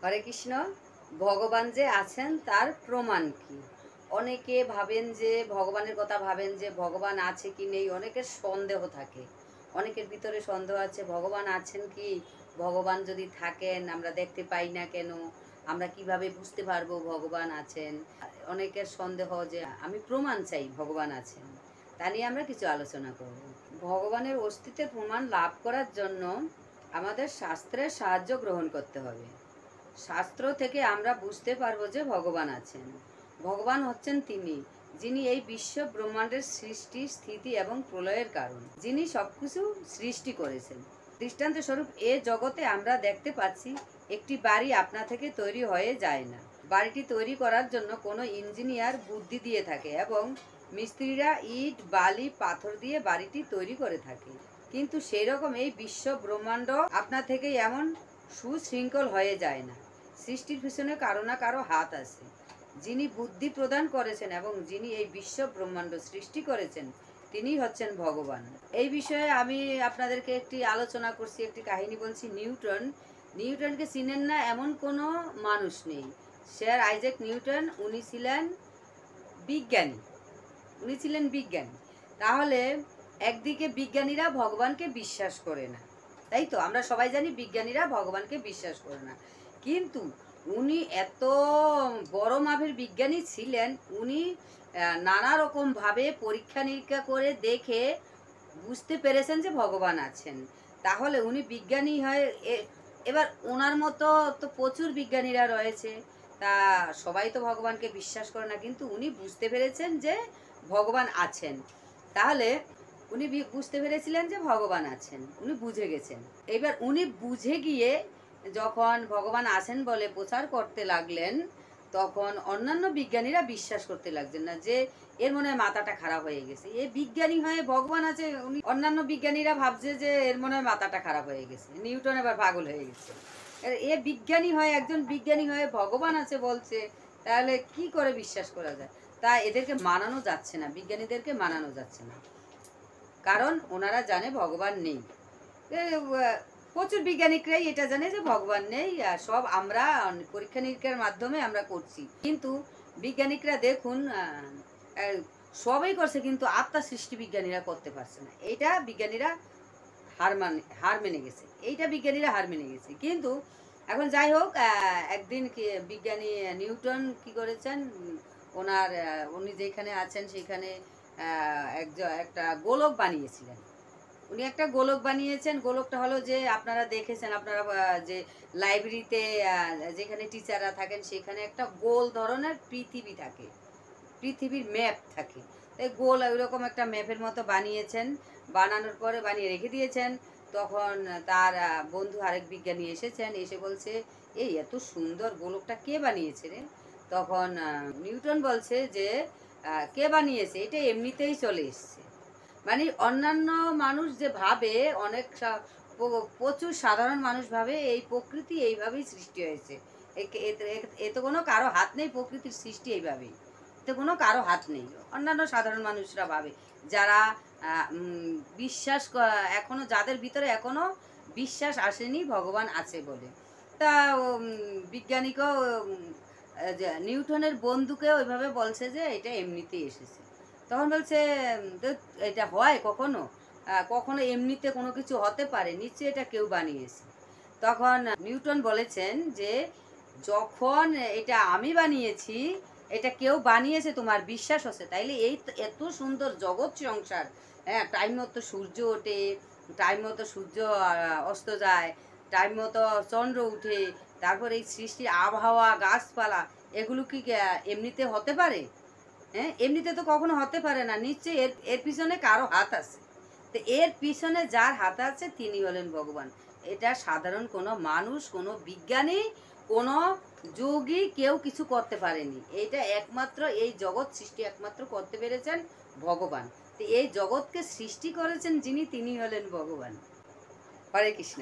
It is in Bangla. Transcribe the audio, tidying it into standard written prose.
হরে কৃষ্ণ। ভগবান যে আছেন তার প্রমাণ কি? অনেকে ভাবেন যে ভগবানের কথা ভাবেন যে ভগবান আছে কি নেই, অনেকের সন্দেহ থাকে। অনেকের ভিতরে সন্দেহ আছে, ভগবান আছেন কি? ভগবান যদি থাকেন আমরা দেখতে পাই না কেন? আমরা কিভাবে বুঝতে পারবো ভগবান আছেন? অনেকের সন্দেহ যে আমি প্রমাণ চাই ভগবান আছেন। তা নিয়ে আমরা কিছু আলোচনা করব। ভগবানের অস্তিত্বের প্রমাণ লাভ করার জন্য আমাদের শাস্ত্রের সাহায্য গ্রহণ করতে হবে। শাস্ত্র থেকে আমরা বুঝতে পারবো যে ভগবান আছেন। ভগবান হচ্ছেন তিনি, যিনি এই বিশ্ব ব্রহ্মাণ্ডের সৃষ্টি, স্থিতি এবং প্রলয়ের কারণ, যিনি সবকিছু সৃষ্টি করেছেন। দৃষ্টান্ত স্বরূপ এ জগতে আমরা দেখতে পাচ্ছি একটি বাড়ি আপনা থেকে তৈরি হয়ে যায় না। বাড়িটি তৈরি করার জন্য কোনো ইঞ্জিনিয়ার বুদ্ধি দিয়ে থাকে এবং মিস্ত্রিরা ইট, বালি, পাথর দিয়ে বাড়িটি তৈরি করে থাকে। কিন্তু সেই রকম এই বিশ্ব ব্রহ্মাণ্ড আপনা থেকেই এমন সুশৃঙ্খল হয়ে যায় না। সৃষ্টির পিছনে কারো না কারো হাত আছে। যিনি বুদ্ধি প্রদান করেছেন এবং যিনি এই বিশ্ব ব্রহ্মাণ্ড সৃষ্টি করেছেন তিনি হচ্ছেন ভগবান। এই বিষয়ে আমি আপনাদেরকে একটি আলোচনা করছি, একটি কাহিনী বলছি। নিউটনকে চিনেন না এমন কোনো মানুষ নেই। স্যার আইজ্যাক নিউটন, উনি ছিলেন বিজ্ঞানী। তাহলে একদিকে বিজ্ঞানীরা ভগবানকে বিশ্বাস করে না, তাই তো আমরা সবাই জানি বিজ্ঞানীরা ভগবানকে বিশ্বাস করে না। কিন্তু উনি এত বড় মাপের বিজ্ঞানী ছিলেন, উনি নানা রকমভাবে পরীক্ষা নিরীক্ষা করে দেখে বুঝতে পেরেছেন যে ভগবান আছেন। তাহলে উনি বিজ্ঞানী হয়। এবার ওনার মতো তো প্রচুর বিজ্ঞানীরা রয়েছে, তা সবাই তো ভগবানকে বিশ্বাস করে না, কিন্তু উনি বুঝতে পেরেছেন যে ভগবান আছেন। তাহলে উনি বুঝতে পেরেছিলেন যে ভগবান আছেন, উনি বুঝে গেছেন। এবার উনি বুঝে গিয়ে যখন ভগবান আছেন বলে প্রচার করতে লাগলেন, তখন অন্যান্য বিজ্ঞানীরা বিশ্বাস করতে লাগছেন না, যে এর মনে হয় মাথাটা খারাপ হয়ে গেছে। এ বিজ্ঞানী হয়ে ভগবান আছে, উনি অন্যান্য বিজ্ঞানীরা ভাবছে যে এর মনে হয় মাথাটা খারাপ হয়ে গেছে, নিউটন এবার পাগল হয়ে গেছে। এ বিজ্ঞানী হয়ে, একজন বিজ্ঞানী হয়ে ভগবান আছে বলছে, তাহলে কি করে বিশ্বাস করা যায়? তা এদেরকে মানানো যাচ্ছে না, বিজ্ঞানীদেরকে মানানো যাচ্ছে না, কারণ ওনারা জানে ভগবান নেই। প্রচুর বিজ্ঞানিকরাই এটা জানে যে ভগবান নেই, সব আমরা পরীক্ষা নিরীক্ষার মাধ্যমে আমরা করছি। কিন্তু বিজ্ঞানিকরা দেখুন সবাই করছে, কিন্তু আত্মা সৃষ্টি বিজ্ঞানীরা করতে পারছে না। এইটা বিজ্ঞানীরা হার মেনে গেছে, এইটা বিজ্ঞানীরা হার মেনে গেছে। কিন্তু এখন যাই হোক, একদিন বিজ্ঞানী নিউটন কি করেছেন, ওনার উনি যেখানে আছেন সেখানে একটা গোলক বানিয়েছিলেন। উনি একটা গোলক বানিয়েছেন। গোলকটা হলো যে আপনারা দেখেছেন, আপনারা যে লাইব্রেরিতে যেখানে টিচাররা থাকেন সেখানে একটা গোল ধরনের পৃথিবী থাকে, পৃথিবীর ম্যাপ থাকে। তাই গোল ওইরকম একটা ম্যাপের মতো বানিয়েছেন। বানানোর পরে বানিয়ে রেখে দিয়েছেন। তখন তার বন্ধু আরেক বিজ্ঞানী এসেছেন, এসে বলছে এই এত সুন্দর গোলকটা কে বানিয়েছে রে? তখন নিউটন বলছে যে কে বানিয়েছে, এটা এমনিতেই চলে এসছে। মানে অন্যান্য মানুষ যে ভাবে, অনেক প্রচুর সাধারণ মানুষ ভাবে এই প্রকৃতি এইভাবেই সৃষ্টি হয়েছে, এতে কোনো কারো হাত নেই, প্রকৃতির সৃষ্টি এইভাবেই, এতে কোনো কারো হাত নেই। অন্যান্য সাধারণ মানুষরা ভাবে, যারা বিশ্বাস এখনো, যাদের ভিতরে এখনো বিশ্বাস আসেনি ভগবান আছে বলে। তা বিজ্ঞানীকেও নিউটনের বন্ধুকেও ওইভাবে বলছে যে এটা এমনিতেই এসেছে। তখন বলছে এটা হয় কখনো? কখনো এমনিতে কোনো কিছু হতে পারে? নিশ্চয়ই এটা কেউ বানিয়েছে। তখন নিউটন বলেছেন যে যখন এটা আমি বানিয়েছি, এটা কেউ বানিয়েছে, তোমার বিশ্বাস হচ্ছে, তাইলে এই এত সুন্দর জগৎ সংসার, হ্যাঁ, টাইম মতো সূর্য ওঠে, টাইম মতো সূর্য অস্ত যায়, টাইম মতো চন্দ্র উঠে, তারপর এই সৃষ্টির আবহাওয়া, গাছপালা, এগুলো কি এমনিতে হতে পারে? হ্যাঁ, এমনিতে তো কখনো হতে পারে না। নিশ্চয়ই এর এর পিছনে কারো হাত আছে। তো এর পিছনে যার হাত আছে তিনি হলেন ভগবান। এটা সাধারণ কোনো মানুষ, কোনো বিজ্ঞানী, কোনো যোগী কেউ কিছু করতে পারেনি। এটা একমাত্র এই জগৎ সৃষ্টি একমাত্র করতে পেরেছেন ভগবান। তো এই জগৎকে সৃষ্টি করেছেন যিনি, তিনি হলেন ভগবান। হরে কৃষ্ণ।